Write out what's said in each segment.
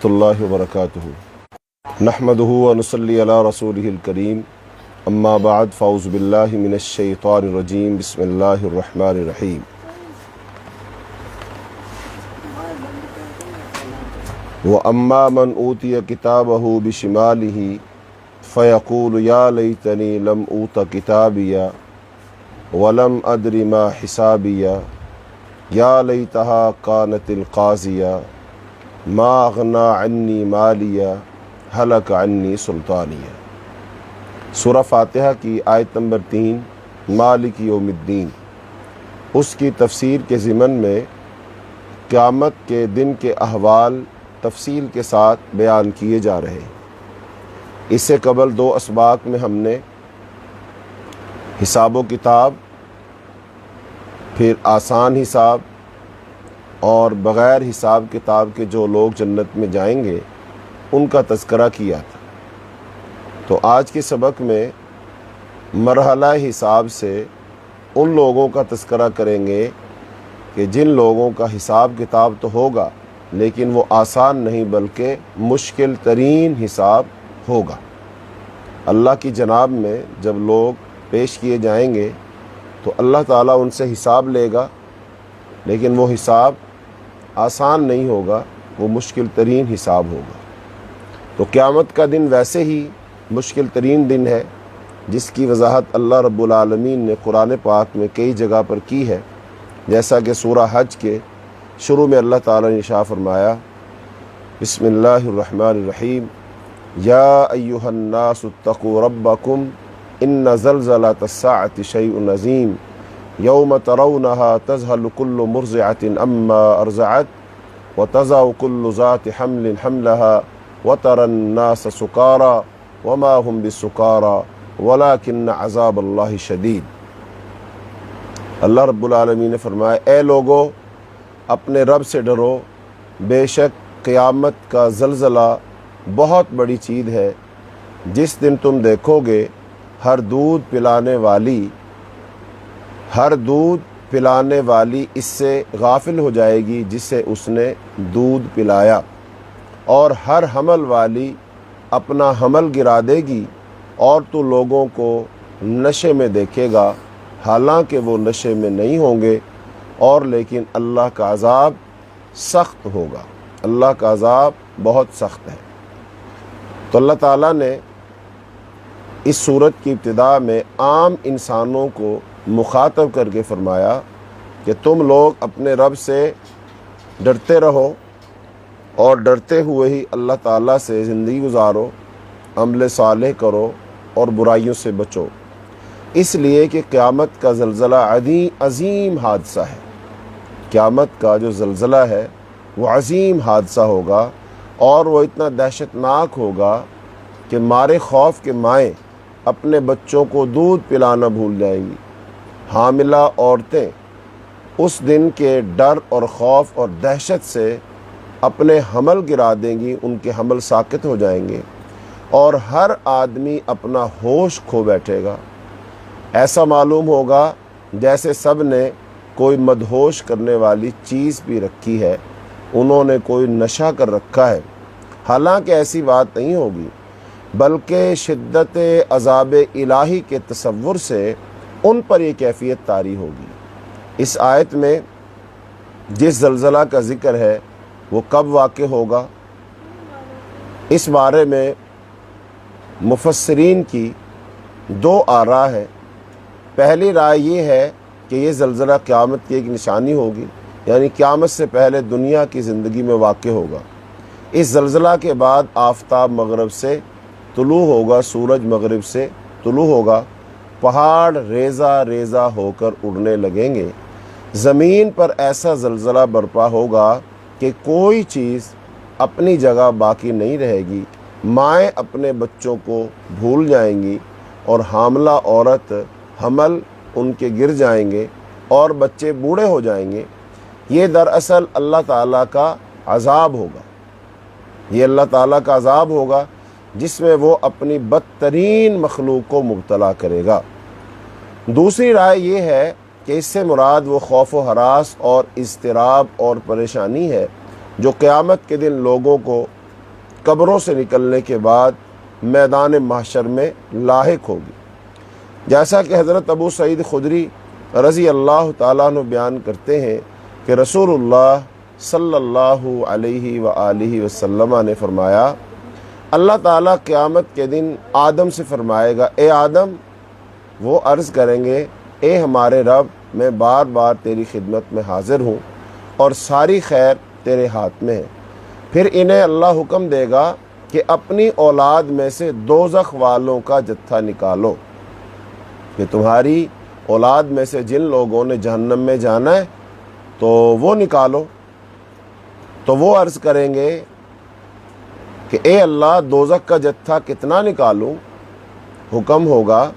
اللہ وبرکاتہ نحمدہ ونصلی علی رسولہ الکریم اما بعد فاعوذ باللہ من الشیطان الرجیم بسم اللہ الرحمن الرحیم وَأَمَّا مَنْ أُوتِيَ كِتَابَهُ بِشِمَالِهِ فَيَقُولُ يَا لَيْتَنِي لَمْ أُوتَ كِتَابِيَهْ وَلَمْ أَدْرِ مَا حِسَابِيَهْ يَا لَيْتَهَا كَانَتِ الْقَاضِيَةَ مَا أَغْنَى عَنِّي مَالِيَهْ هَلَكَ عَنِّي سُلْطَانِيَهْ۔ سورہ فاتحہ کی آیت نمبر 3 مالک یوم الدین، اس کی تفسیر کے ضمن میں قیامت کے دن کے احوال تفصیل کے ساتھ بیان کیے جا رہے ہیں۔ اس سے قبل 2 اسباق میں ہم نے حساب و کتاب، پھر آسان حساب اور بغیر حساب کتاب کے جو لوگ جنت میں جائیں گے ان کا تذکرہ کیا تھا۔ تو آج کے سبق میں مرحلہ حساب سے ان لوگوں کا تذکرہ کریں گے کہ جن لوگوں کا حساب کتاب تو ہوگا لیکن وہ آسان نہیں بلکہ مشکل ترین حساب ہوگا۔ اللہ کی جناب میں جب لوگ پیش کیے جائیں گے تو اللہ تعالیٰ ان سے حساب لے گا، لیکن وہ حساب آسان نہیں ہوگا، وہ مشکل ترین حساب ہوگا۔ تو قیامت کا دن ویسے ہی مشکل ترین دن ہے، جس کی وضاحت اللہ رب العالمین نے قرآن پاک میں کئی جگہ پر کی ہے، جیسا کہ سورہ حج کے شروع میں اللہ تعالیٰ نے ارشاد فرمایا بسم اللہ الرحمن الرحیم یا ایہا الناس اتقوا ربکم ان زلزلۃ الساعۃ شیء عظیم یوم ترونها تذہل کل مرضعۃ عما ارضعت وتضع کل ذات حمل حملها وترى الناس سکارى وما هم بسکارى ولکن عذاب اللہ شدید۔ اللہ رب العالمین نے فرمایا اے لوگو اپنے رب سے ڈرو، بے شک قیامت کا زلزلہ بہت بڑی چیز ہے، جس دن تم دیکھو گے ہر دودھ پلانے والی اس سے غافل ہو جائے گی جسے اس نے دودھ پلایا، اور ہر حمل والی اپنا حمل گرا دے گی، اور تو لوگوں کو نشے میں دیکھے گا حالانکہ وہ نشے میں نہیں ہوں گے، اور لیکن اللہ کا عذاب سخت ہوگا، اللہ کا عذاب بہت سخت ہے۔ تو اللہ تعالیٰ نے اس صورت کی ابتدا میں عام انسانوں کو مخاطب کر کے فرمایا کہ تم لوگ اپنے رب سے ڈرتے رہو، اور ڈرتے ہوئے ہی اللہ تعالیٰ سے زندگی گزارو، عمل صالح کرو اور برائیوں سے بچو، اس لیے کہ قیامت کا زلزلہ عظیم حادثہ ہے۔ قیامت کا جو زلزلہ ہے وہ عظیم حادثہ ہوگا، اور وہ اتنا دہشت ناک ہوگا کہ مارے خوف کے مائیں اپنے بچوں کو دودھ پلانا بھول جائیں گی۔ حاملہ عورتیں اس دن کے ڈر اور خوف اور دہشت سے اپنے حمل گرا دیں گی، ان کے حمل ساقط ہو جائیں گے، اور ہر آدمی اپنا ہوش کھو بیٹھے گا۔ ایسا معلوم ہوگا جیسے سب نے کوئی مدہوش کرنے والی چیز بھی رکھی ہے، انہوں نے کوئی نشہ کر رکھا ہے، حالانکہ ایسی بات نہیں ہوگی، بلکہ شدت عذاب الہی کے تصور سے ان پر یہ کیفیت طاری ہوگی۔ اس آیت میں جس زلزلہ کا ذکر ہے وہ کب واقع ہوگا، اس بارے میں مفسرین کی 2 آراء ہے۔ پہلی رائے یہ ہے کہ یہ زلزلہ قیامت کی ایک نشانی ہوگی، یعنی قیامت سے پہلے دنیا کی زندگی میں واقع ہوگا۔ اس زلزلہ کے بعد آفتاب مغرب سے طلوع ہوگا، سورج مغرب سے طلوع ہوگا، پہاڑ ریزہ ریزہ ہو کر اڑنے لگیں گے، زمین پر ایسا زلزلہ برپا ہوگا کہ کوئی چیز اپنی جگہ باقی نہیں رہے گی، مائیں اپنے بچوں کو بھول جائیں گی، اور حاملہ عورت حمل ان کے گر جائیں گے، اور بچے بوڑھے ہو جائیں گے۔ یہ دراصل اللہ تعالیٰ کا عذاب ہوگا، یہ اللہ تعالیٰ کا عذاب ہوگا جس میں وہ اپنی بدترین مخلوق کو مبتلا کرے گا۔ دوسری رائے یہ ہے کہ اس سے مراد وہ خوف و ہراس اور اضطراب اور پریشانی ہے جو قیامت کے دن لوگوں کو قبروں سے نکلنے کے بعد میدان محشر میں لاحق ہوگی۔ جیسا کہ حضرت ابو سعید خدری رضی اللہ تعالیٰ عنہ بیان کرتے ہیں کہ رسول اللہ صلی اللہ علیہ وآلہ وسلم نے فرمایا، اللہ تعالیٰ قیامت کے دن آدم سے فرمائے گا، اے آدم، وہ عرض کریں گے، اے ہمارے رب، میں بار بار تیری خدمت میں حاضر ہوں اور ساری خیر تیرے ہاتھ میں ہے۔ پھر انہیں اللہ حکم دے گا کہ اپنی اولاد میں سے دوزخ والوں کا جتھا نکالو، کہ تمہاری اولاد میں سے جن لوگوں نے جہنم میں جانا ہے تو وہ نکالو۔ تو وہ عرض کریں گے کہ اے اللہ، دوزخ کا جتھا کتنا نکالوں؟ حکم ہوگا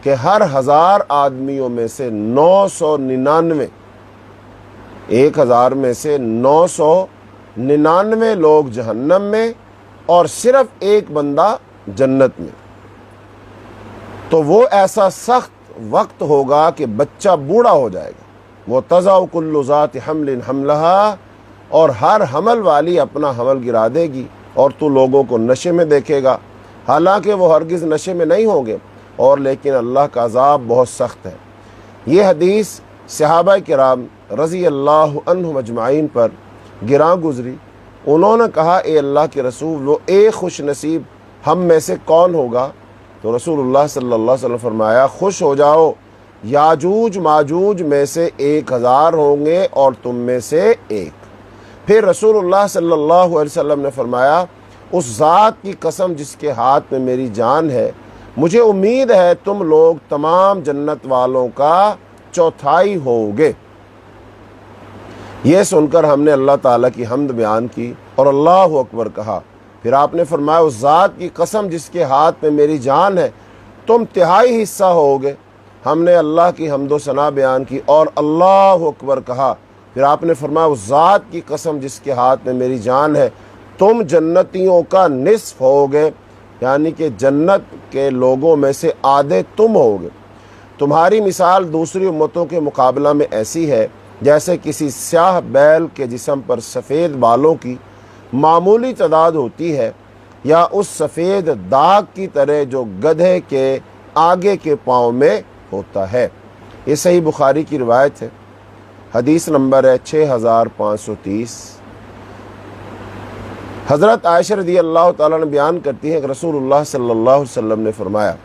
کہ ہر 1000 آدمیوں میں سے 999، 1000 میں سے 999 لوگ جہنم میں اور صرف ایک بندہ جنت میں۔ تو وہ ایسا سخت وقت ہوگا کہ بچہ بوڑھا ہو جائے گا، وہ تضع کل ذات حمل حملہا، اور ہر حمل والی اپنا حمل گرا دے گی، اور تو لوگوں کو نشے میں دیکھے گا، حالانکہ وہ ہرگز نشے میں نہیں ہوں گے، اور لیکن اللہ کا عذاب بہت سخت ہے۔ یہ حدیث صحابہ کرام رضی اللہ عنہم اجمعین پر گراں گزری۔ انہوں نے کہا، اے اللہ کے رسول، وہ ایک خوش نصیب ہم میں سے کون ہوگا؟ تو رسول اللہ صلی اللہ علیہ وسلم فرمایا، خوش ہو جاؤ، یاجوج ماجوج میں سے 1000 ہوں گے اور تم میں سے ایک۔ پھر رسول اللہ صلی اللہ علیہ وسلم نے فرمایا، اس ذات کی قسم جس کے ہاتھ میں میری جان ہے، مجھے امید ہے تم لوگ تمام جنت والوں کا 1/4 ہوگے۔ یہ سن کر ہم نے اللہ تعالیٰ کی حمد بیان کی اور اللہ اکبر کہا۔ پھر آپ نے فرمایا، اس ذات کی قسم جس کے ہاتھ میں میری جان ہے، تم 1/3 حصہ ہوگے۔ ہم نے اللہ کی حمد و ثنا بیان کی اور اللہ اکبر کہا۔ پھر آپ نے فرمایا، اس ذات کی قسم جس کے ہاتھ میں میری جان ہے، تم جنتیوں کا نصف ہوگے، یعنی کہ جنت کے لوگوں میں سے آدھے تم ہوگے۔ تمہاری مثال دوسری امتوں کے مقابلہ میں ایسی ہے جیسے کسی سیاہ بیل کے جسم پر سفید بالوں کی معمولی تعداد ہوتی ہے، یا اس سفید داغ کی طرح جو گدھے کے آگے کے پاؤں میں ہوتا ہے۔ یہ صحیح بخاری کی روایت ہے، حدیث نمبر ہے 6530۔ حضرت عائشہ رضی اللہ تعالیٰ نے بیان کرتی ہے کہ رسول اللہ صلی اللہ علیہ وسلم نے فرمایا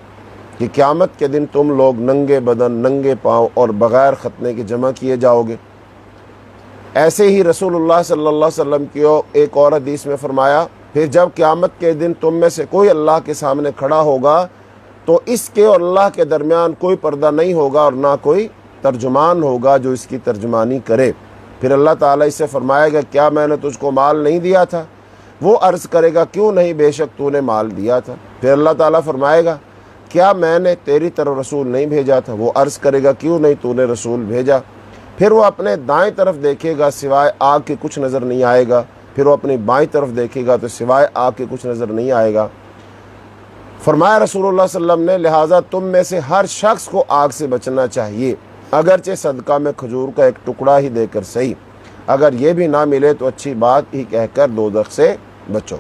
کہ قیامت کے دن تم لوگ ننگے بدن، ننگے پاؤں اور بغیر ختنے کے جمع کیے جاؤ گے۔ ایسے ہی رسول اللہ صلی اللہ علیہ وسلم کی ایک اور حدیث میں فرمایا، پھر جب قیامت کے دن تم میں سے کوئی اللہ کے سامنے کھڑا ہوگا تو اس کے اور اللہ کے درمیان کوئی پردہ نہیں ہوگا اور نہ کوئی ترجمان ہوگا جو اس کی ترجمانی کرے۔ پھر اللہ تعالیٰ اس سے فرمائے گا، کیا میں نے تجھ کو مال نہیں دیا تھا؟ وہ عرض کرے گا، کیوں نہیں، بے شک تو نے مال دیا تھا۔ پھر اللہ تعالیٰ فرمائے گا، کیا میں نے تیری طرف رسول نہیں بھیجا تھا؟ وہ عرض کرے گا، کیوں نہیں تو نے رسول بھیجا۔ پھر وہ اپنے دائیں طرف دیکھے گا، سوائے آگ کے کچھ نظر نہیں آئے گا۔ پھر وہ اپنی بائیں طرف دیکھے گا تو سوائے آگ کے کچھ نظر نہیں آئے گا۔ فرمایا رسول اللہ صلی اللہ علیہ وسلم نے، لہٰذا تم میں سے ہر شخص کو آگ سے بچنا چاہیے، اگرچہ صدقہ میں کھجور کا ایک ٹکڑا ہی دے کر صحیح، اگر یہ بھی نہ ملے تو اچھی بات ہی کہہ کر دوزخ سے بچو۔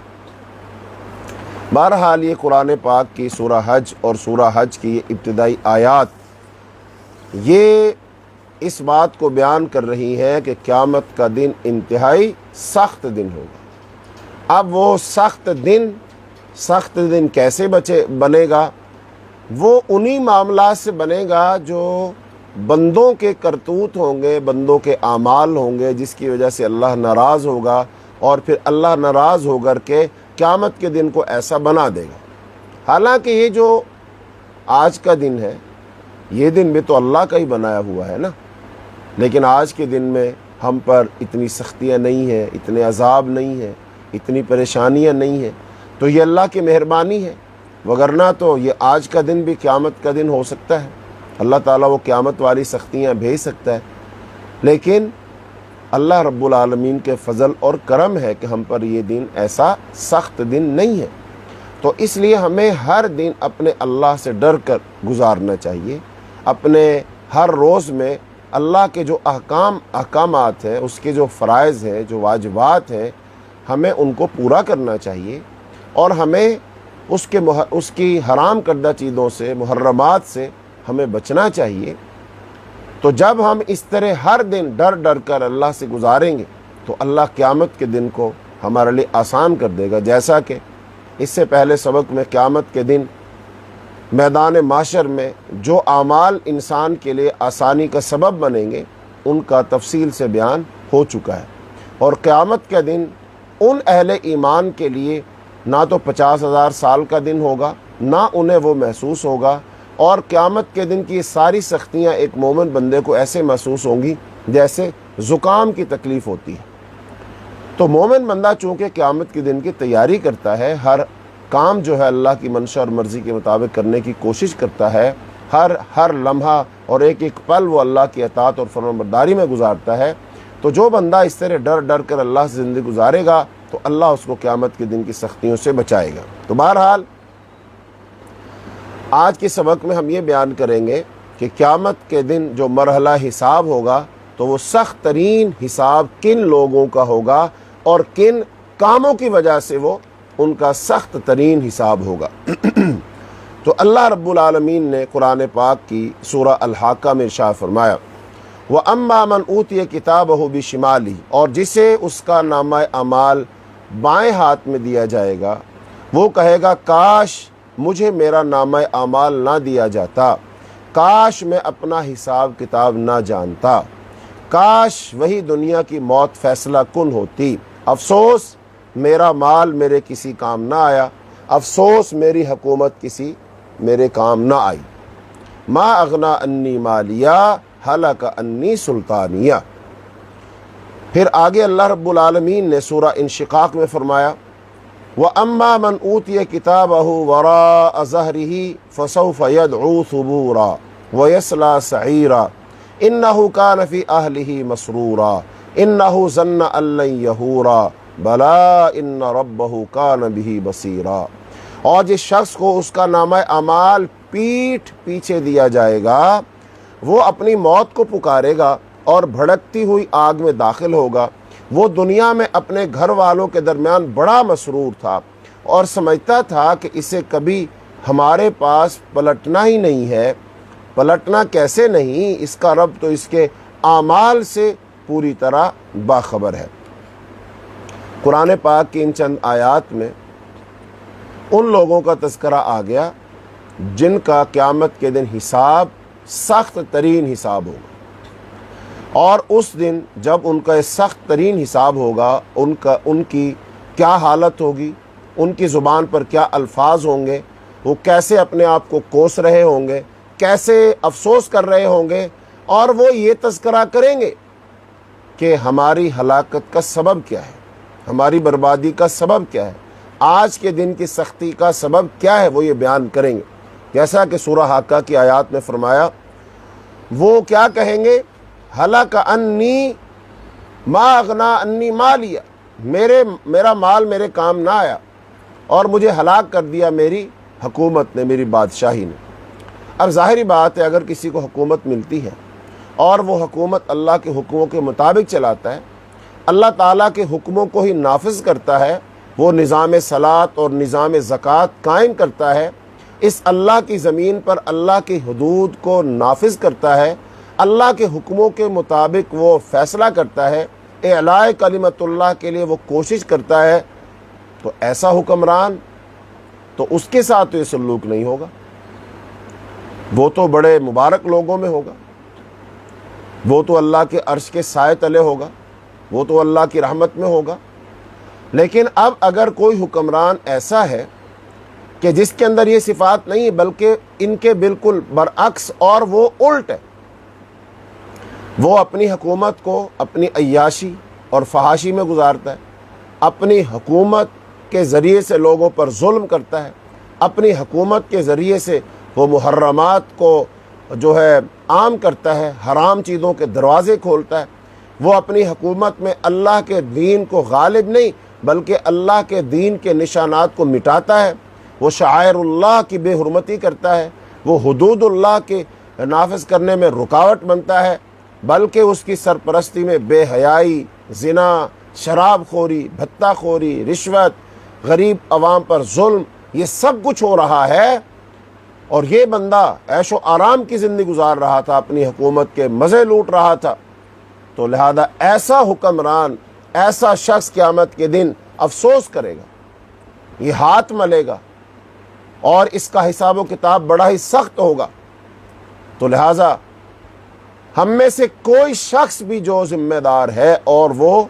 بہرحال یہ قرآن پاک کی سورہ حج اور سورہ حج کی یہ ابتدائی آیات یہ اس بات کو بیان کر رہی ہیں کہ قیامت کا دن انتہائی سخت دن ہوگا۔ اب وہ سخت دن کیسے بنے گا؟ وہ انہی معاملات سے بنے گا جو بندوں کے کرتوت ہوں گے، بندوں کے اعمال ہوں گے، جس کی وجہ سے اللہ ناراض ہوگا، اور پھر اللہ ناراض ہو کر کے قیامت کے دن کو ایسا بنا دے گا۔ حالانکہ یہ جو آج کا دن ہے، یہ دن بھی تو اللہ کا ہی بنایا ہوا ہے نا، لیکن آج کے دن میں ہم پر اتنی سختیاں نہیں ہیں، اتنے عذاب نہیں ہیں، اتنی پریشانیاں نہیں ہیں، تو یہ اللہ کی مہربانی ہے، وگرنہ تو یہ آج کا دن بھی قیامت کا دن ہو سکتا ہے۔ اللہ تعالیٰ وہ قیامت والی سختیاں بھیج سکتا ہے، لیکن اللہ رب العالمین کے فضل اور کرم ہے کہ ہم پر یہ دن ایسا سخت دن نہیں ہے۔ تو اس لیے ہمیں ہر دن اپنے اللہ سے ڈر کر گزارنا چاہیے، اپنے ہر روز میں اللہ کے جو احکامات ہیں، اس کے جو فرائض ہیں، جو واجبات ہیں، ہمیں ان کو پورا کرنا چاہیے اور ہمیں اس کی حرام کردہ چیزوں سے، محرمات سے ہمیں بچنا چاہیے۔ تو جب ہم اس طرح ہر دن ڈر ڈر کر اللہ سے گزاریں گے تو اللہ قیامت کے دن کو ہمارے لیے آسان کر دے گا، جیسا کہ اس سے پہلے سبق میں قیامت کے دن میدان محشر میں جو اعمال انسان کے لیے آسانی کا سبب بنیں گے ان کا تفصیل سے بیان ہو چکا ہے۔ اور قیامت کے دن ان اہل ایمان کے لیے نہ تو 50,000 سال کا دن ہوگا، نہ انہیں وہ محسوس ہوگا، اور قیامت کے دن کی ساری سختیاں ایک مومن بندے کو ایسے محسوس ہوں گی جیسے زکام کی تکلیف ہوتی ہے۔ تو مومن بندہ چونکہ قیامت کے دن کی تیاری کرتا ہے، ہر کام جو ہے اللہ کی منشا اور مرضی کے مطابق کرنے کی کوشش کرتا ہے، ہر لمحہ اور ایک ایک پل وہ اللہ کی اطاعت اور فرمانبرداری میں گزارتا ہے، تو جو بندہ اس طرح ڈر ڈر کر اللہ سے زندگی گزارے گا تو اللہ اس کو قیامت کے دن کی سختیوں سے بچائے گا۔ تو بہرحال آج کے سبق میں ہم یہ بیان کریں گے کہ قیامت کے دن جو مرحلہ حساب ہوگا تو وہ سخت ترین حساب کن لوگوں کا ہوگا اور کن کاموں کی وجہ سے وہ ان کا سخت ترین حساب ہوگا۔ تو اللہ رب العالمین نے قرآن پاک کی سورہ الحاقہ میں ارشاد فرمایا، وَأَمَّا مَنْ أُوتِيَ كِتَابَهُ بِشِمَالِهِ، اور جسے اس کا نامہ اعمال بائیں ہاتھ میں دیا جائے گا وہ کہے گا کاش مجھے میرا نامہ اعمال نہ دیا جاتا، کاش میں اپنا حساب کتاب نہ جانتا، کاش وہی دنیا کی موت فیصلہ کن ہوتی، افسوس میرا مال میرے کسی کام نہ آیا، افسوس میری حکومت کسی میرے کام نہ آئی، ما اغنا انی مالیہ ہلاک انی سلطانیہ۔ پھر آگے اللہ رب العالمین نے سورہ انشقاق میں فرمایا، وَأَمَّا مَنْ أُوتِيَ كِتَابَهُ وَرَاءَ ظَهْرِهِ فَسَوْفَ يَدْعُو ثُبُورًا وَيَصْلَىٰ سَعِيرًا إِنَّهُ كَانَ فِي أَهْلِهِ مَسْرُورًا إِنَّهُ ظَنَّ أَن لَّن يَحُورًا بَلَىٰ إِنَّ رَبَّهُ كَانَ بِهِ بَصِيرًا۔ اور جس شخص کو اس کا نامہ اعمال پیٹھ پیچھے دیا جائے گا وہ اپنی موت کو پکارے گا اور بھڑکتی ہوئی آگ میں داخل ہوگا۔ وہ دنیا میں اپنے گھر والوں کے درمیان بڑا مسرور تھا اور سمجھتا تھا کہ اسے کبھی ہمارے پاس پلٹنا ہی نہیں ہے۔ پلٹنا کیسے نہیں؟ اس کا رب تو اس کے اعمال سے پوری طرح باخبر ہے۔ قرآن پاک کی ان چند آیات میں ان لوگوں کا تذکرہ آ گیا جن کا قیامت کے دن حساب سخت ترین حساب ہوگا، اور اس دن جب ان کا سخت ترین حساب ہوگا ان کی کیا حالت ہوگی، ان کی زبان پر کیا الفاظ ہوں گے، وہ کیسے اپنے آپ کو کوس رہے ہوں گے، کیسے افسوس کر رہے ہوں گے، اور وہ یہ تذکرہ کریں گے کہ ہماری ہلاکت کا سبب کیا ہے، ہماری بربادی کا سبب کیا ہے، آج کے دن کی سختی کا سبب کیا ہے، وہ یہ بیان کریں گے۔ جیسا کہ سورہ حاقہ کی آیات میں فرمایا، وہ کیا کہیں گے، ہلاک انی ما اغنا انی مالیہ، میرا مال میرے کام نہ آیا اور مجھے ہلاک کر دیا میری حکومت نے، میری بادشاہی نے۔ اب ظاہری بات ہے اگر کسی کو حکومت ملتی ہے اور وہ حکومت اللہ کے حکموں کے مطابق چلاتا ہے، اللہ تعالیٰ کے حکموں کو ہی نافذ کرتا ہے، وہ نظام صلاۃ اور نظام زکوٰۃ قائم کرتا ہے، اس اللہ کی زمین پر اللہ کی حدود کو نافذ کرتا ہے، اللہ کے حکموں کے مطابق وہ فیصلہ کرتا ہے، اعلاء کلمت اللہ کے لیے وہ کوشش کرتا ہے، تو ایسا حکمران تو اس کے ساتھ تو یہ سلوک نہیں ہوگا، وہ تو بڑے مبارک لوگوں میں ہوگا، وہ تو اللہ کے عرش کے سائے تلے ہوگا، وہ تو اللہ کی رحمت میں ہوگا۔ لیکن اب اگر کوئی حکمران ایسا ہے کہ جس کے اندر یہ صفات نہیں بلکہ ان کے بالکل برعکس اور وہ الٹ ہے، وہ اپنی حکومت کو اپنی عیاشی اور فحاشی میں گزارتا ہے، اپنی حکومت کے ذریعے سے لوگوں پر ظلم کرتا ہے، اپنی حکومت کے ذریعے سے وہ محرمات کو جو ہے عام کرتا ہے، حرام چیزوں کے دروازے کھولتا ہے، وہ اپنی حکومت میں اللہ کے دین کو غالب نہیں بلکہ اللہ کے دین کے نشانات کو مٹاتا ہے، وہ شعائر اللہ کی بے حرمتی کرتا ہے، وہ حدود اللہ کے نافذ کرنے میں رکاوٹ بنتا ہے، بلکہ اس کی سرپرستی میں بے حیائی، زنا، شراب خوری، بھتہ خوری، رشوت، غریب عوام پر ظلم، یہ سب کچھ ہو رہا ہے، اور یہ بندہ عیش و آرام کی زندگی گزار رہا تھا، اپنی حکومت کے مزے لوٹ رہا تھا۔ تو لہذا ایسا حکمران، ایسا شخص قیامت کے دن افسوس کرے گا، یہ ہاتھ ملے گا، اور اس کا حساب و کتاب بڑا ہی سخت ہوگا۔ تو لہذا ہم میں سے کوئی شخص بھی جو ذمہ دار ہے اور وہ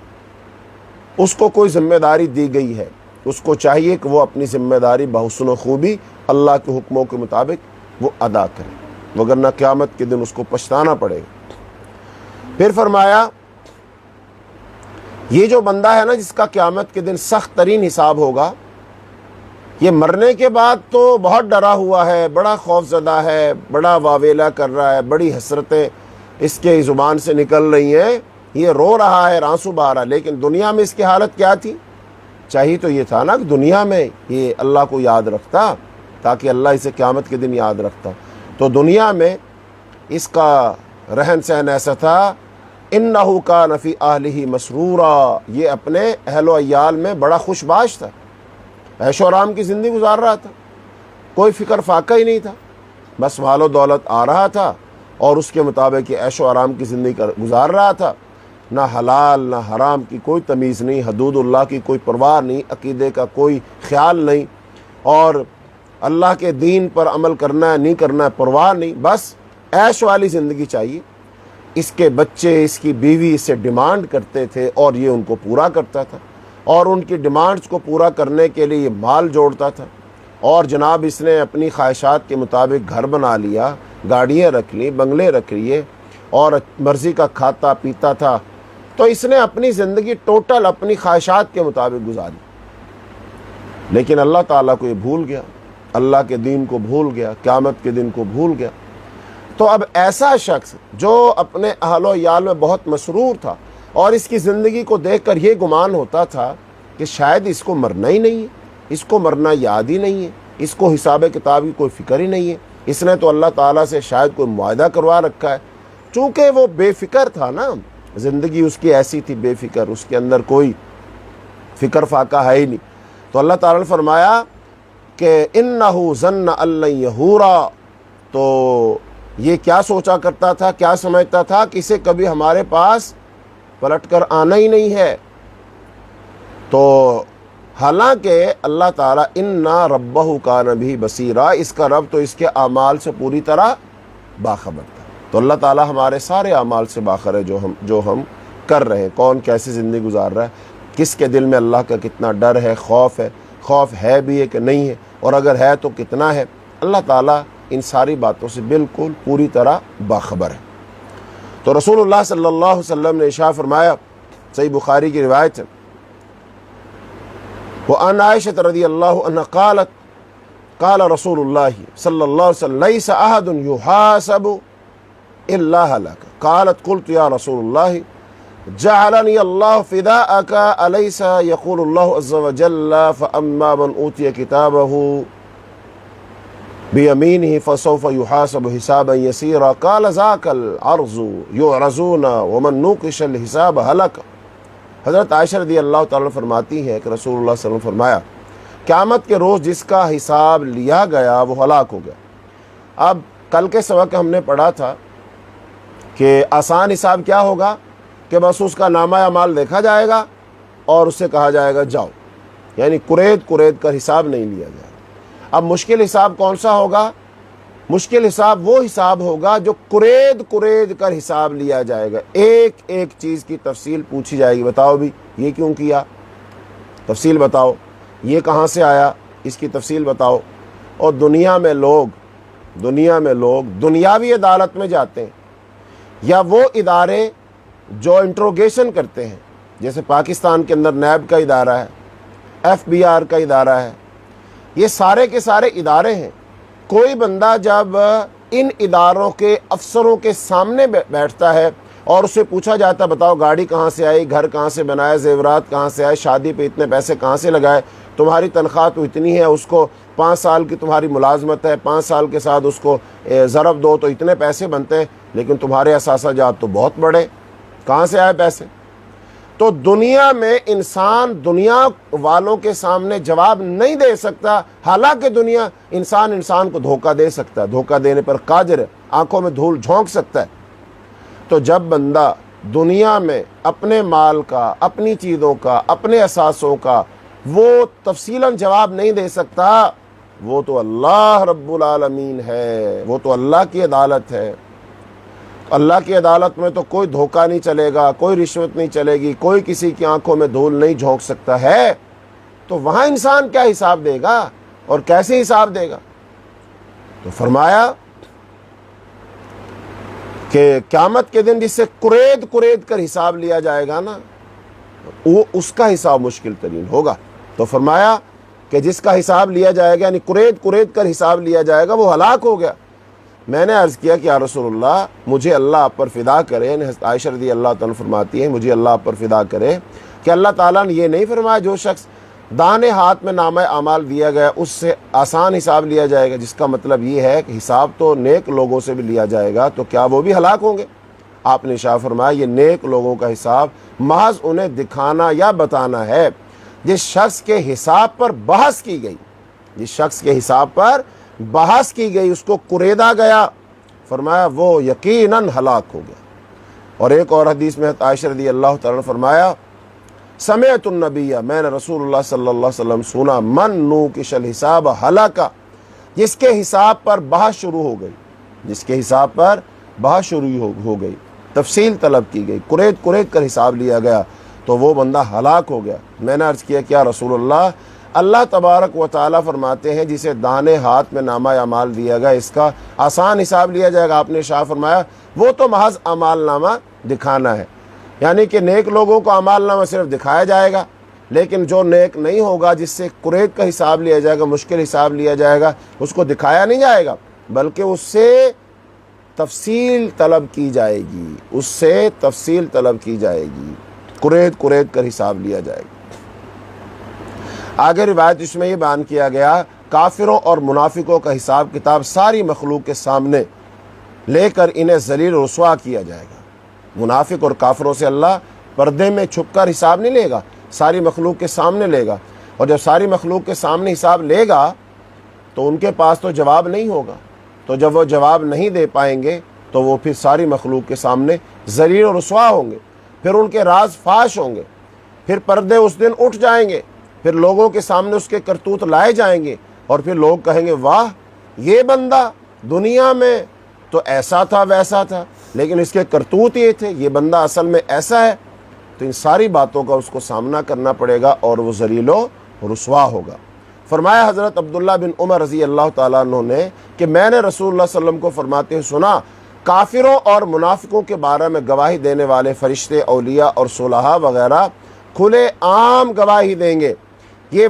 اس کو کوئی ذمہ داری دی گئی ہے، اس کو چاہیے کہ وہ اپنی ذمہ داری بحسن و خوبی اللہ کے حکموں کے مطابق وہ ادا کرے، وگرنہ قیامت کے دن اس کو پچھتانا پڑے گا۔ پھر فرمایا یہ جو بندہ ہے نا جس کا قیامت کے دن سخت ترین حساب ہوگا، یہ مرنے کے بعد تو بہت ڈرا ہوا ہے، بڑا خوف زدہ ہے، بڑا واویلا کر رہا ہے، بڑی حسرتیں اس کے زبان سے نکل رہی ہیں، یہ رو رہا ہے، آنسو بہا رہا ہے، لیکن دنیا میں اس کی حالت کیا تھی؟ چاہیے تو یہ تھا نا کہ دنیا میں یہ اللہ کو یاد رکھتا، تاکہ اللہ اسے قیامت کے دن یاد رکھتا۔ تو دنیا میں اس کا رہن سہن ایسا تھا، انہو کان فی اہلہ مسرورا، یہ اپنے اہل و عیال میں بڑا خوش باش تھا، عیش و آرام کی زندگی گزار رہا تھا، کوئی فکر فاقہ ہی نہیں تھا، بس مال و دولت آ رہا تھا اور اس کے مطابق یہ عیش و آرام کی زندگی گزار رہا تھا، نہ حلال نہ حرام کی کوئی تمیز نہیں، حدود اللہ کی کوئی پرواہ نہیں، عقیدے کا کوئی خیال نہیں، اور اللہ کے دین پر عمل کرنا ہے نہیں کرنا ہے پرواہ نہیں، بس عیش والی زندگی چاہیے۔ اس کے بچے، اس کی بیوی اس سے ڈیمانڈ کرتے تھے اور یہ ان کو پورا کرتا تھا، اور ان کی ڈیمانڈز کو پورا کرنے کے لیے یہ مال جوڑتا تھا، اور جناب اس نے اپنی خواہشات کے مطابق گھر بنا لیا، گاڑیاں رکھ لی، بنگلے رکھ لیے، اور مرضی کا کھاتا پیتا تھا۔ تو اس نے اپنی زندگی ٹوٹل اپنی خواہشات کے مطابق گزاری، لیکن اللہ تعالیٰ کو یہ بھول گیا، اللہ کے دین کو بھول گیا، قیامت کے دن کو بھول گیا۔ تو اب ایسا شخص جو اپنے اہل و عیال میں بہت مسرور تھا، اور اس کی زندگی کو دیکھ کر یہ گمان ہوتا تھا کہ شاید اس کو مرنا ہی نہیں ہے، اس کو مرنا یاد ہی نہیں ہے، اس کو حساب کتاب کی کوئی فکر ہی نہیں ہے، اس نے تو اللہ تعالیٰ سے شاید کوئی معاہدہ کروا رکھا ہے۔ چونکہ وہ بے فکر تھا نا، زندگی اس کی ایسی تھی بے فکر، اس کے اندر کوئی فکر فاقہ ہے ہی نہیں۔ تو اللہ تعالیٰ نے فرمایا کہ انہو ظن ان لن یحورا، تو یہ کیا سوچا کرتا تھا، کیا سمجھتا تھا کہ اسے کبھی ہمارے پاس پلٹ کر آنا ہی نہیں ہے۔ تو حالانکہ اللہ تعالیٰ انا ربہ کان بہ بصیرا، اس کا رب تو اس کے اعمال سے پوری طرح باخبر تھا۔ تو اللہ تعالیٰ ہمارے سارے اعمال سے باخبر ہے، جو ہم کر رہے ہیں، کون کیسی زندگی گزار رہا ہے، کس کے دل میں اللہ کا کتنا ڈر ہے، خوف ہے بھی ہے کہ نہیں ہے، اور اگر ہے تو کتنا ہے۔ اللہ تعالیٰ ان ساری باتوں سے بالکل پوری طرح باخبر ہے۔ تو رسول اللہ صلی اللہ علیہ وسلم نے ارشاد فرمایا، صحیح بخاری کی روایت ہے، وعن عائشہ رضی اللہ عنہ قالت قال رسول اللہ صلی اللہ علیہ وسلم لیس احد یحاسب الا ہلک، قالت قلت یا رسول اللہ جعلنی اللہ فداءک الیس یقول اللہ عز وجل فاما من اوتی کتابہ بیمینہ فسوف یحاسب حسابا یسیرا قال ذاک العرض یعرضون ومن نوقش الحساب ہلک۔ حضرت عائشہ رضی اللہ تعالیٰ فرماتی ہیں کہ رسول اللہ صلی اللہ علیہ وسلم فرمایا، قیامت کے روز جس کا حساب لیا گیا وہ ہلاک ہو گیا۔ اب کل کے سبق ہم نے پڑھا تھا کہ آسان حساب کیا ہوگا کہ بس اس کا نامہ اعمال دیکھا جائے گا اور اس سے کہا جائے گا جاؤ، یعنی قرید کر حساب نہیں لیا جائے گا۔ اب مشکل حساب کون سا ہوگا؟ مشکل حساب وہ حساب ہوگا جو قرید کر حساب لیا جائے گا، ایک ایک چیز کی تفصیل پوچھی جائے گی، بتاؤ بھی یہ کیوں کیا، تفصیل بتاؤ، یہ کہاں سے آیا، اس کی تفصیل بتاؤ۔ اور دنیا میں لوگ دنیاوی عدالت میں جاتے ہیں، یا وہ ادارے جو انٹروگیشن کرتے ہیں، جیسے پاکستان کے اندر نیب کا ادارہ ہے، FBI کا ادارہ ہے، یہ سارے کے سارے ادارے ہیں۔ کوئی بندہ جب ان اداروں کے افسروں کے سامنے بیٹھتا ہے اور اسے پوچھا جاتا ہے بتاؤ گاڑی کہاں سے آئی، گھر کہاں سے بنایا، زیورات کہاں سے آئے، شادی پہ اتنے پیسے کہاں سے لگائے، تمہاری تنخواہ تو اتنی ہے، اس کو 5 سال کی تمہاری ملازمت ہے، 5 سال کے ساتھ اس کو ضرب دو تو اتنے پیسے بنتے ہیں، لیکن تمہارے اثاثہ جات تو بہت بڑے، کہاں سے آئے پیسے؟ تو دنیا میں انسان دنیا والوں کے سامنے جواب نہیں دے سکتا، حالانکہ دنیا انسان کو دھوکہ دے سکتا ہے، دھوکہ دینے پر قادر ہے، آنکھوں میں دھول جھونک سکتا ہے۔ تو جب بندہ دنیا میں اپنے مال کا، اپنی چیزوں کا، اپنے اثاثوں کا وہ تفصیلاً جواب نہیں دے سکتا، وہ تو اللہ رب العالمین ہے، وہ تو اللہ کی عدالت ہے۔ اللہ کی عدالت میں تو کوئی دھوکہ نہیں چلے گا، کوئی رشوت نہیں چلے گی، کوئی کسی کی آنکھوں میں دھول نہیں جھونک سکتا ہے، تو وہاں انسان کیا حساب دے گا اور کیسے حساب دے گا؟ تو فرمایا کہ قیامت کے دن جس سے کرید کر حساب لیا جائے گا نا، وہ اس کا حساب مشکل ترین ہوگا۔ تو فرمایا کہ جس کا حساب لیا جائے گا، یعنی کرید کر حساب لیا جائے گا، وہ ہلاک ہو گیا۔ میں نے عرض کیا کہ یا رسول اللہ، مجھے اللہ آپ پر فدا کرے، عائشہ رضی اللہ تعالیٰ فرماتی ہے مجھے اللہ آپ پر فدا کرے کہ اللہ تعالیٰ نے یہ نہیں فرمایا جو شخص دانے ہاتھ میں نامہ اعمال دیا گیا اس سے آسان حساب لیا جائے گا، جس کا مطلب یہ ہے کہ حساب تو نیک لوگوں سے بھی لیا جائے گا، تو کیا وہ بھی ہلاک ہوں گے؟ آپ نے ارشاد فرمایا یہ نیک لوگوں کا حساب محض انہیں دکھانا یا بتانا ہے۔ جس شخص کے حساب پر بحث کی گئی، جس شخص کے حساب پر بحث کی گئی، اس کو کریدا گیا، فرمایا وہ یقیناً ہلاک ہو گیا۔ اور ایک اور حدیث میں عائشہ رضی اللہ تعالیٰ نے فرمایا سمعت النبی، میں نے رسول اللہ صلی اللہ علیہ وسلم سنا، من نوکش الحساب ہلاکا، جس کے حساب پر بحث شروع ہو گئی، جس کے حساب پر بحث شروع ہو گئی، تفصیل طلب کی گئی، کرید کر حساب لیا گیا، تو وہ بندہ ہلاک ہو گیا۔ میں نے عرض کیا کیا رسول اللہ، اللہ تبارک و تعالیٰ فرماتے ہیں جسے دانے ہاتھ میں نامہ اعمال دیا گیا اس کا آسان حساب لیا جائے گا۔ آپ نے ارشاد فرمایا وہ تو محض اعمال نامہ دکھانا ہے، یعنی کہ نیک لوگوں کو اعمال نامہ صرف دکھایا جائے گا، لیکن جو نیک نہیں ہوگا، جس سے کرید کا حساب لیا جائے گا، مشکل حساب لیا جائے گا، اس کو دکھایا نہیں جائے گا، بلکہ اس سے تفصیل طلب کی جائے گی، اس سے تفصیل طلب کی جائے گی، کرید کر حساب لیا جائے گا۔ آگے روایت اس میں یہ بیان کیا گیا کافروں اور منافقوں کا حساب کتاب ساری مخلوق کے سامنے لے کر انہیں ذلیل و رسوا کیا جائے گا۔ منافق اور کافروں سے اللہ پردے میں چھپ کر حساب نہیں لے گا، ساری مخلوق کے سامنے لے گا، اور جب ساری مخلوق کے سامنے حساب لے گا تو ان کے پاس تو جواب نہیں ہوگا، تو جب وہ جواب نہیں دے پائیں گے تو وہ پھر ساری مخلوق کے سامنے ذلیل و رسوا ہوں گے، پھر ان کے راز فاش ہوں گے، پھر پردے اس دن اٹھ جائیں گے، پھر لوگوں کے سامنے اس کے کرتوت لائے جائیں گے، اور پھر لوگ کہیں گے واہ یہ بندہ دنیا میں تو ایسا تھا ویسا تھا، لیکن اس کے کرتوت یہ تھے، یہ بندہ اصل میں ایسا ہے۔ تو ان ساری باتوں کا اس کو سامنا کرنا پڑے گا اور وہ ذلیل و رسوا ہوگا۔ فرمایا حضرت عبداللہ بن عمر رضی اللہ تعالیٰ عنہ نے کہ میں نے رسول اللہ صلی اللہ علیہ وسلم کو فرماتے ہوئے سنا، کافروں اور منافقوں کے بارے میں گواہی دینے والے فرشتے، اولیاء اور صلحاء وغیرہ کھلے عام گواہی دیں گے، یہ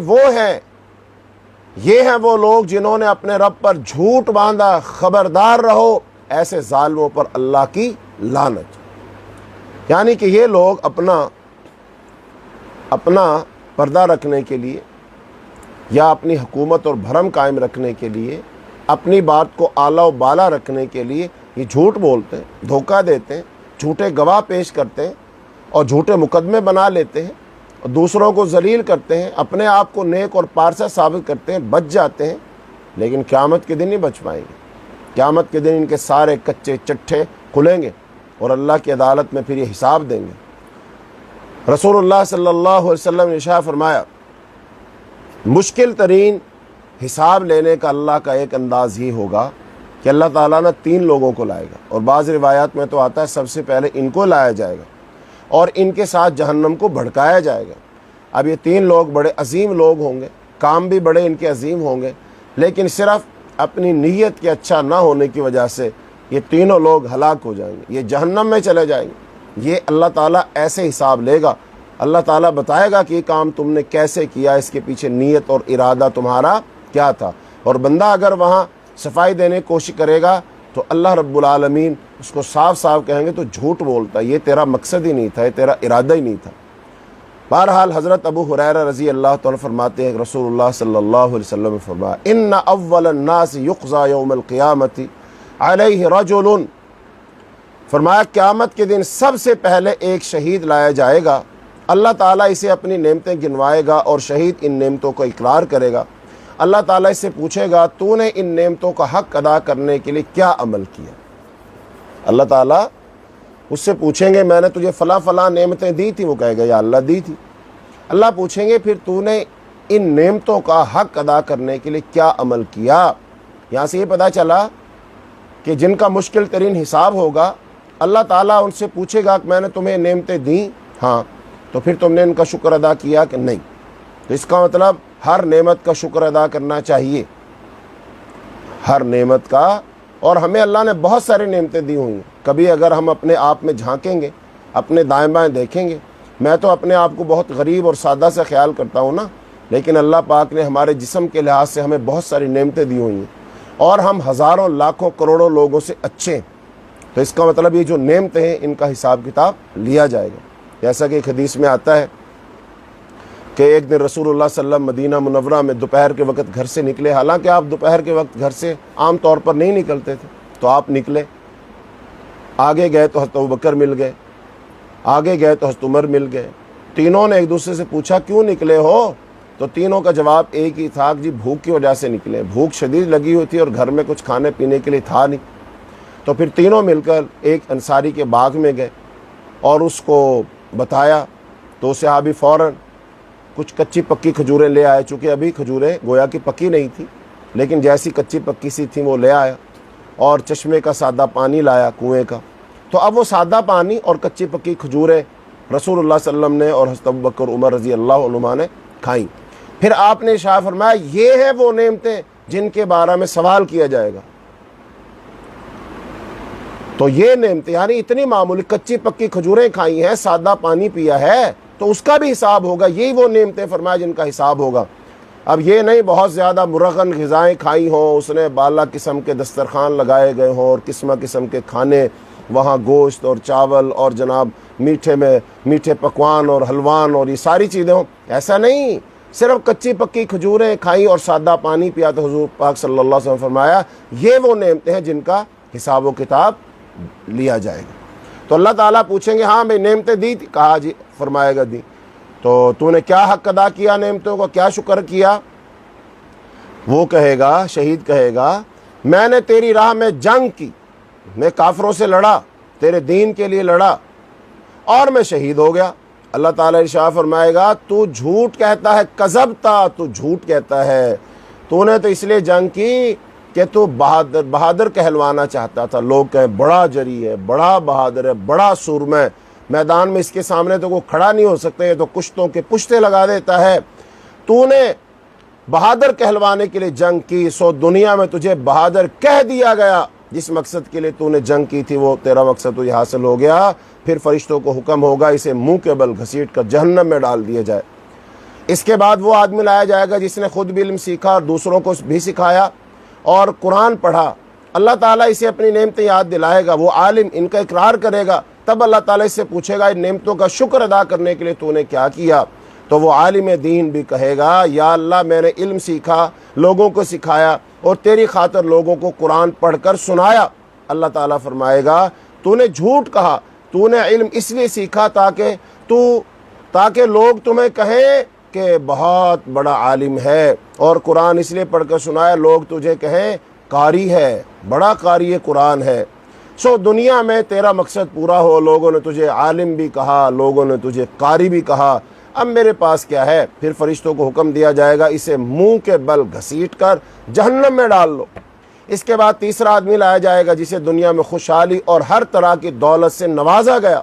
ہیں وہ لوگ جنہوں نے اپنے رب پر جھوٹ باندھا، خبردار رہو ایسے ظالموں پر اللہ کی لعنت۔ یعنی کہ یہ لوگ اپنا پردہ رکھنے کے لیے یا اپنی حکومت اور بھرم قائم رکھنے کے لیے، اپنی بات کو اعلیٰ و بالا رکھنے کے لیے یہ جھوٹ بولتے ہیں، دھوکہ دیتے ہیں، جھوٹے گواہ پیش کرتے ہیں اور جھوٹے مقدمے بنا لیتے ہیں، اور دوسروں کو ذلیل کرتے ہیں، اپنے آپ کو نیک اور پارسا ثابت کرتے ہیں، بچ جاتے ہیں، لیکن قیامت کے دن نہیں بچ پائیں گے۔ قیامت کے دن ان کے سارے کچے چٹھے کھلیں گے اور اللہ کی عدالت میں پھر یہ حساب دیں گے۔ رسول اللہ صلی اللہ علیہ وسلم نے ارشاد فرمایا مشکل ترین حساب لینے کا اللہ کا ایک انداز یہ ہوگا کہ اللہ تعالیٰ نے 3 لوگوں کو لائے گا، اور بعض روایات میں تو آتا ہے سب سے پہلے ان کو لایا جائے گا اور ان کے ساتھ جہنم کو بھڑکایا جائے گا۔ اب یہ 3 لوگ بڑے عظیم لوگ ہوں گے، کام بھی بڑے ان کے عظیم ہوں گے، لیکن صرف اپنی نیت کے اچھا نہ ہونے کی وجہ سے یہ تینوں لوگ ہلاک ہو جائیں گے، یہ جہنم میں چلے جائیں گے۔ یہ اللہ تعالیٰ ایسے حساب لے گا، اللہ تعالیٰ بتائے گا کہ یہ کام تم نے کیسے کیا، اس کے پیچھے نیت اور ارادہ تمہارا کیا تھا، اور بندہ اگر وہاں صفائی دینے کی کوشش کرے گا تو اللہ رب العالمین اس کو صاف صاف کہیں گے تو جھوٹ بولتا ہے، یہ تیرا مقصد ہی نہیں تھا، یہ تیرا ارادہ ہی نہیں تھا۔ بہرحال حضرت ابو ہریرہ رضی اللہ تعالیٰ فرماتے ہیں کہ رسول اللہ صلی اللہ علیہ وسلم نے فرمایا ان اول الناس یقضى یوم القیامت علیہ رجل، فرمایا قیامت کے دن سب سے پہلے ایک شہید لایا جائے گا اللہ تعالیٰ اسے اپنی نعمتیں گنوائے گا اور شہید ان نعمتوں کو اقرار کرے گا۔ اللہ تعالیٰ اس سے پوچھے گا تو نے ان نعمتوں کا حق ادا کرنے کے لیے کیا عمل کیا۔ اللہ تعالیٰ اس سے پوچھیں گے میں نے تجھے فلاں فلاں نعمتیں دی تھی، وہ کہے گا یا اللہ دی تھی۔ اللہ پوچھیں گے پھر تو نے ان نعمتوں کا حق ادا کرنے کے لیے کیا عمل کیا۔ یہاں سے یہ پتہ چلا کہ جن کا مشکل ترین حساب ہوگا اللہ تعالیٰ ان سے پوچھے گا کہ میں نے تمہیں نعمتیں دیں، ہاں، تو پھر تم نے ان کا شکر ادا کیا کہ نہیں۔ تو اس کا مطلب ہر نعمت کا شکر ادا کرنا چاہیے، ہر نعمت کا۔ اور ہمیں اللہ نے بہت ساری نعمتیں دی ہوئی ہیں، کبھی اگر ہم اپنے آپ میں جھانکیں گے، اپنے دائیں بائیں دیکھیں گے، میں تو اپنے آپ کو بہت غریب اور سادہ سے خیال کرتا ہوں نا، لیکن اللہ پاک نے ہمارے جسم کے لحاظ سے ہمیں بہت ساری نعمتیں دی ہوئی ہیں اور ہم ہزاروں لاکھوں کروڑوں لوگوں سے اچھے ہیں۔ تو اس کا مطلب یہ جو نعمتیں ہیں ان کا حساب کتاب لیا جائے گا۔ جیسا کہ ایک حدیث میں آتا ہے کہ ایک دن رسول اللہ صلی اللہ علیہ وسلم مدینہ منورہ میں دوپہر کے وقت گھر سے نکلے، حالانکہ آپ دوپہر کے وقت گھر سے عام طور پر نہیں نکلتے تھے، تو آپ نکلے، آگے گئے تو حضرت ابوبکر مل گئے، آگے گئے تو حضرت عمر مل گئے۔ تینوں نے ایک دوسرے سے پوچھا کیوں نکلے ہو؟ تو تینوں کا جواب ایک ہی تھا کہ جی بھوک کی وجہ سے نکلے، بھوک شدید لگی ہوئی تھی اور گھر میں کچھ کھانے پینے کے لیے تھا نہیں۔ تو پھر تینوں مل کر ایک انصاری کے باغ میں گئے اور اس کو بتایا، تو صحابی فوراً کچھ کچی پکی کھجوریں لے آئے، چونکہ ابھی کھجوریں گویا کہ پکی نہیں تھی، لیکن جیسی کچی پکی سی تھیں وہ لے آیا، اور چشمے کا سادہ پانی لایا کنویں کا۔ تو اب وہ سادہ پانی اور کچی پکی کھجوریں رسول اللہ صلی اللہ علیہ وسلم نے اور حضرت ابوبکر عمر رضی اللہ عنہما نے کھائیں۔ پھر آپ نے ارشاد فرمایا یہ ہیں وہ نعمتیں جن کے بارے میں سوال کیا جائے گا۔ تو یہ نعمتیں یعنی اتنی معمولی کچی پکی کھجوریں کھائی ہیں، سادہ پانی پیا ہے، تو اس کا بھی حساب ہوگا۔ یہی وہ نعمتیں فرمایا جن کا حساب ہوگا۔ اب یہ نہیں بہت زیادہ مرغن غذائیں کھائی ہوں، اس نے بالا قسم کے دسترخوان لگائے گئے ہوں اور قسم قسم کے کھانے، وہاں گوشت اور چاول اور جناب میٹھے پکوان اور حلوان اور یہ ساری چیزیں ہوں، ایسا نہیں۔ صرف کچی پکی کھجوریں کھائی اور سادہ پانی پیا، تو حضور پاک صلی اللہ علیہ وسلم فرمایا یہ وہ نعمتیں ہیں جن کا حساب و کتاب لیا جائے گا۔ تو اللہ تعالیٰ پوچھیں گے ہاں میں نعمتیں دی تھی، کہا جی، فرمائے گا دی، تو نے کیا حق ادا کیا نعمتوں کا، کیا شکر کیا؟ وہ کہے گا، شہید کہے گا میں نے تیری راہ میں جنگ کی، میں کافروں سے لڑا، تیرے دین کے لیے لڑا اور میں شہید ہو گیا۔ اللہ تعالیٰ ارشاد فرمائے گا تو جھوٹ کہتا ہے، کذبتا، تو جھوٹ کہتا ہے، تو نے تو اس لیے جنگ کی کہ تو بہادر کہلوانا چاہتا تھا، لوگ کہیں بڑا جری ہے، بڑا بہادر ہے، بڑا سورما ہے، میدان میں اس کے سامنے تو کوئی کھڑا نہیں ہو سکتے، تو کشتوں کے پشتے لگا دیتا ہے۔ تو نے بہادر کہلوانے کے لیے جنگ کی، سو دنیا میں تجھے بہادر کہہ دیا گیا، جس مقصد کے لیے تو نے جنگ کی تھی وہ تیرا مقصد تجھے حاصل ہو گیا۔ پھر فرشتوں کو حکم ہوگا اسے منہ کے بل گھسیٹ کر جہنم میں ڈال دیا جائے۔ اس کے بعد وہ آدمی لایا جائے گا جس نے خود بھی علم سیکھا اور دوسروں کو بھی سکھایا اور قرآن پڑھا۔ اللہ تعالیٰ اسے اپنی نعمتیں یاد دلائے گا، وہ عالم ان کا اقرار کرے گا، تب اللہ تعالیٰ اس سے پوچھے گا ان نعمتوں کا شکر ادا کرنے کے لیے تو نے کیا کیا؟ تو وہ عالم دین بھی کہے گا یا اللہ میں نے علم سیکھا، لوگوں کو سکھایا اور تیری خاطر لوگوں کو قرآن پڑھ کر سنایا۔ اللہ تعالیٰ فرمائے گا تو نے جھوٹ کہا، تو نے علم اس لیے سیکھا تاکہ لوگ تمہیں کہیں کہ بہت بڑا عالم ہے، اور قرآن اس لیے پڑھ کر سنایا لوگ تجھے کہیں قاری ہے، بڑا قاری قرآن ہے۔ سو دنیا میں تیرا مقصد پورا ہو، لوگوں نے تجھے عالم بھی کہا، لوگوں نے تجھے قاری بھی کہا، اب میرے پاس کیا ہے؟ پھر فرشتوں کو حکم دیا جائے گا اسے منہ کے بل گھسیٹ کر جہنم میں ڈال لو۔ اس کے بعد تیسرا آدمی لایا جائے گا جسے دنیا میں خوشحالی اور ہر طرح کی دولت سے نوازا گیا۔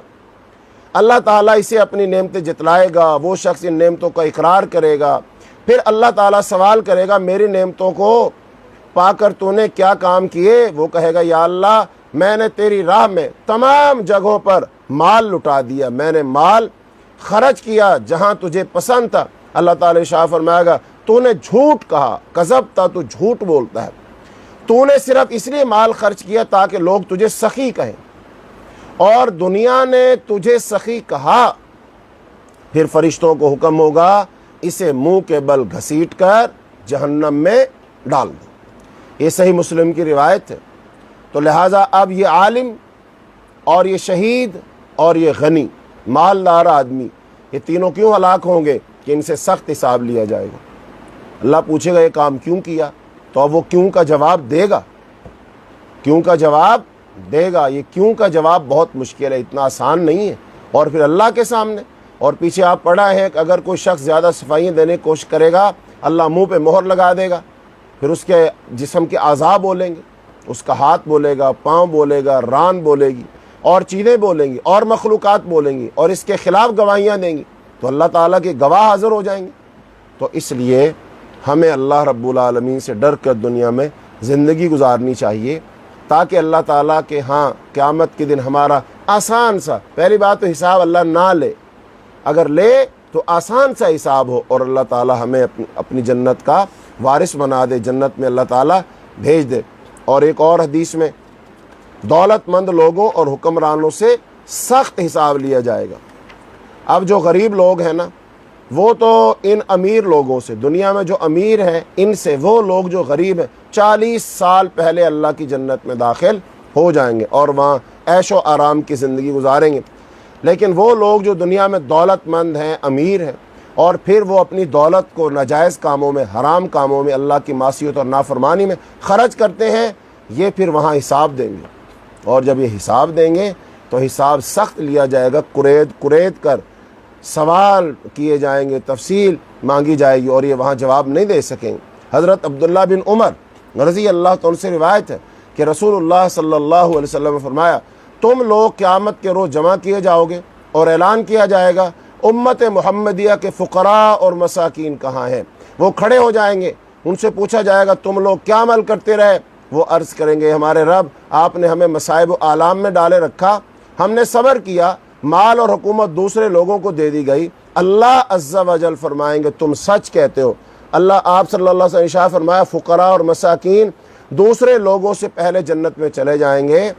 اللہ تعالیٰ اسے اپنی نعمتیں جتلائے گا، وہ شخص ان نعمتوں کا اقرار کرے گا، پھر اللہ تعالیٰ سوال کرے گا میری نعمتوں کو پا کر تو نے کیا کام کیے؟ وہ کہے گا یا اللہ میں نے تیری راہ میں تمام جگہوں پر مال لٹا دیا، میں نے مال خرچ کیا جہاں تجھے پسند تھا۔ اللہ تعالیٰ شاہ فرمائے گا تو نے جھوٹ کہا، کذبتا، تو جھوٹ بولتا ہے، تو نے صرف اس لیے مال خرچ کیا تاکہ لوگ تجھے سخی کہیں، اور دنیا نے تجھے سخی کہا۔ پھر فرشتوں کو حکم ہوگا اسے منہ کے بل گھسیٹ کر جہنم میں ڈال دو۔ یہ صحیح مسلم کی روایت ہے۔ تو لہٰذا اب یہ عالم اور یہ شہید اور یہ غنی مالدار آدمی یہ تینوں کیوں ہلاک ہوں گے؟ کہ ان سے سخت حساب لیا جائے گا۔ اللہ پوچھے گا یہ کام کیوں کیا؟ تو اب وہ کیوں کا جواب دے گا، کیوں کا جواب دے گا۔ یہ کیوں کا جواب بہت مشکل ہے، اتنا آسان نہیں ہے۔ اور پھر اللہ کے سامنے، اور پیچھے آپ پڑھا ہے کہ اگر کوئی شخص زیادہ صفائیاں دینے کی کوشش کرے گا، اللہ منہ پہ مہر لگا دے گا، پھر اس کے جسم کے اعضاء بولیں گے، اس کا ہاتھ بولے گا، پاؤں بولے گا، ران بولے گی، اور چیزیں بولیں گی، اور مخلوقات بولیں گی، اور اس کے خلاف گواہیاں دیں گی، تو اللہ تعالیٰ کے گواہ حاضر ہو جائیں گے۔ تو اس لیے ہمیں اللہ رب العالمین سے ڈر کر دنیا میں زندگی گزارنی چاہیے، تاکہ اللہ تعالیٰ کے ہاں قیامت کے دن ہمارا آسان سا، پہلی بات تو حساب اللہ نہ لے، اگر لے تو آسان سا حساب ہو، اور اللہ تعالیٰ ہمیں اپنی جنت کا وارث بنا دے، جنت میں اللہ تعالیٰ بھیج دے۔ اور ایک اور حدیث میں دولت مند لوگوں اور حکمرانوں سے سخت حساب لیا جائے گا۔ اب جو غریب لوگ ہیں نا، وہ تو ان امیر لوگوں سے، دنیا میں جو امیر ہیں ان سے، وہ لوگ جو غریب ہیں 40 سال پہلے اللہ کی جنت میں داخل ہو جائیں گے اور وہاں عیش و آرام کی زندگی گزاریں گے۔ لیکن وہ لوگ جو دنیا میں دولت مند ہیں، امیر ہیں، اور پھر وہ اپنی دولت کو ناجائز کاموں میں، حرام کاموں میں، اللہ کی معصیت اور نافرمانی میں خرچ کرتے ہیں، یہ پھر وہاں حساب دیں گے۔ اور جب یہ حساب دیں گے تو حساب سخت لیا جائے گا، کرید کر سوال کیے جائیں گے، تفصیل مانگی جائے گی، اور یہ وہاں جواب نہیں دے سکیں گے۔ حضرت عبداللہ بن عمر رضی اللہ تعالیٰ سے روایت ہے کہ رسول اللہ صلی اللہ علیہ وسلم نے فرمایا، تم لوگ قیامت کے روز جمع کیے جاؤ گے اور اعلان کیا جائے گا امت محمدیہ کے فقراء اور مساکین کہاں ہیں؟ وہ کھڑے ہو جائیں گے، ان سے پوچھا جائے گا تم لوگ کیا عمل کرتے رہے؟ وہ عرض کریں گے ہمارے رب، آپ نے ہمیں مصائب و آلام میں ڈالے رکھا، ہم نے صبر کیا، مال اور حکومت دوسرے لوگوں کو دے دی گئی۔ اللہ عز و جل فرمائیں گے تم سچ کہتے ہو۔ اللہ آپ صلی اللہ علیہ وسلم نے ارشاد فرمایا فقراء اور مساکین دوسرے لوگوں سے پہلے جنت میں چلے جائیں گے۔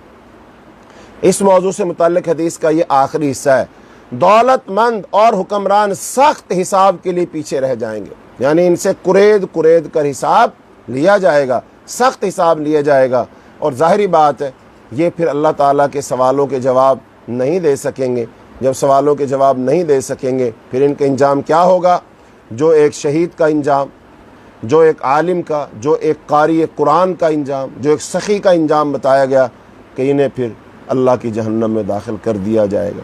اس موضوع سے متعلق حدیث کا یہ آخری حصہ ہے۔ دولت مند اور حکمران سخت حساب کے لیے پیچھے رہ جائیں گے، یعنی ان سے کرید کر حساب لیا جائے گا، سخت حساب لیا جائے گا، اور ظاہری بات ہے یہ پھر اللہ تعالیٰ کے سوالوں کے جواب نہیں دے سکیں گے۔ جب سوالوں کے جواب نہیں دے سکیں گے پھر ان کا انجام کیا ہوگا؟ جو ایک شہید کا انجام، جو ایک عالم کا، جو ایک قاری قرآن کا انجام، جو ایک سخی کا انجام بتایا گیا کہ انہیں پھر اللہ کی جہنم میں داخل کر دیا جائے گا۔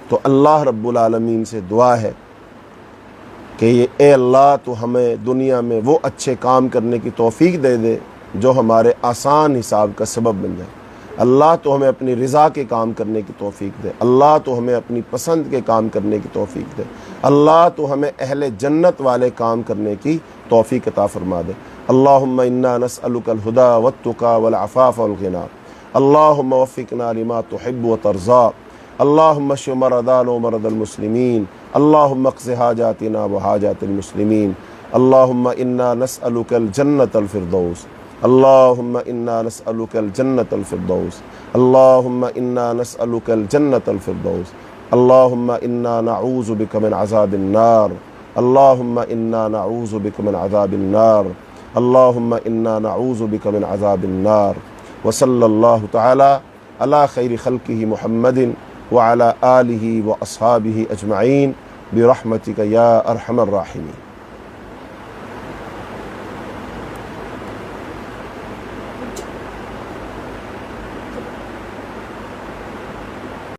تو اللہ رب العالمین سے دعا ہے کہ اے اللہ تو ہمیں دنیا میں وہ اچھے کام کرنے کی توفیق دے دے جو ہمارے آسان حساب کا سبب بن جائے۔ اللہ تو ہمیں اپنی رضا کے کام کرنے کی توفیق دے، اللہ تو ہمیں اپنی پسند کے کام کرنے کی توفیق دے، اللہ تو ہمیں اہل جنت والے کام کرنے کی توفیق عطا فرما دے۔ اللہم انا نسألک الہدی والتقی والعفاف والغنی، اللہم وفقنا لما تحب وترضى، اللہم اشف مرضانا ومرضى المسلمین، اللہم اقض حاجاتنا وحاجات المسلمین، اللہم انا نسألک الجنة الفردوس، اللہم انا نسألک الجنة الفردوس، اللہم انا نسألک الجنة الفردوس، اللہم انا نعوذ بک من عذاب النار، اللہم انا نعوذ بک من عذاب النار، اللہم انا نعوذ بک من عذاب النار۔ وصلی اللہ تعالی علی خیر خلقہ محمد وعلی آلہ واصحابہ اجمعین برحمتک یا ارحم الراحمین۔